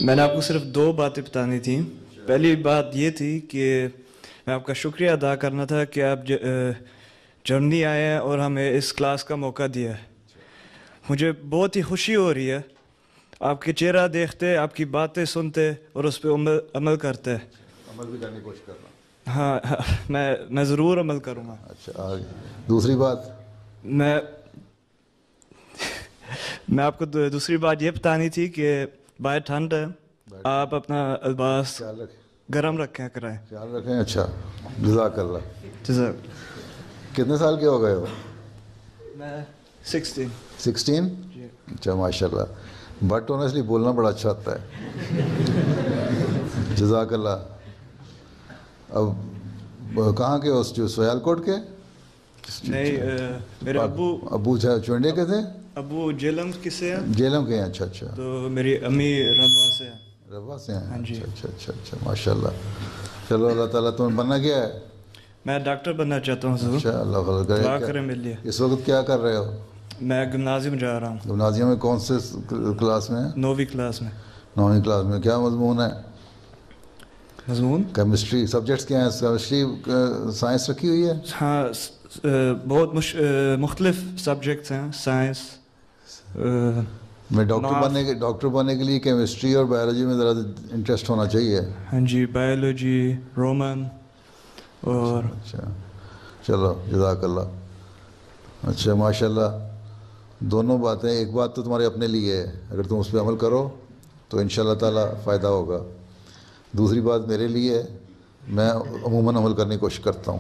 میں نے آپ کو صرف 2 باتیں بتانی تھیں. پہلی بات یہ تھی کہ میں آپ کا شکریہ ادا کرنا تھا کہ آپ جرمنی آئے ہیں اور ہمیں اس کلاس کا موقع دیا ہے. مجھے بہت ہی خوشی ہو رہی ہے آپ کے چہرہ دیکھتے، آپ کی باتیں سنتے اور اس پہ عمل کرتے. عمل بھی کرنے کی کوشش کر رہا ہوں. ہاں میں ضرور عمل کروں گا. اچھا آگے دوسری بات میں آپ کو دوسری بات یہ بتانی تھی کہ باہر ٹھنڈ ہے، آپ اپنا لباس گرم رکھیں کرائیں. خیال رکھیں. اچھا جزاک اللہ. جزاک. کتنے سال کے ہو گئے ہو؟ میں 16. 16؟ اچھا ماشاء اللہ. بٹ آنیسٹلی بولنا بڑا اچھا ہوتا ہے. جزاک اللہ. اب کہاں کے ہو؟ سیال کوٹ کے؟ نہیں، میرے ابو چونڈے کے تھے؟ ابو جیلم سے ہیں. جیلم کے ہیں. اچھا اچھا. تو میری امی ربوہ سے ہیں. ربوہ سے ہیں. ہاں جی. اچھا اچھا اچھا ماشاء اللہ. چلو اللہ تعالیٰ تمہیں بننا کیا ہے؟ میں ڈاکٹر بننا چاہتا ہوں حضور. اچھا اللہ خیر کرے. دعا کریں میرے لیے. اس وقت کیا کر رہے ہو؟ میں گمنازیم جا رہا ہوں. گمنازیم میں کون سے کلاس میں؟ 9ویں کلاس میں. 9ویں کلاس میں. کیا مضمون ہے؟ مضمون کیمسٹری. سبجیکٹس کیا ہیں؟ کیمسٹری سائنس رکھی ہوئی ہے؟ ہاں بہت مختلف سبجیکٹس ہیں. سائنس میں ڈاکٹر بننے کے لیے کیمسٹری اور بایولوجی میں ذرا انٹرسٹ ہونا چاہیے. ہاں جی، بایولوجی، رومن اور اچھا. چلو جزاک اللہ. اچھا ماشاء اللہ. دونوں باتیں، ایک بات تو تمہارے اپنے لیے ہے، اگر تم اس پہ عمل کرو تو انشاءاللہ تعالیٰ فائدہ ہوگا. دوسری بات میرے لیے ہے، میں عموماً عمل کرنے کی کوشش کرتا ہوں.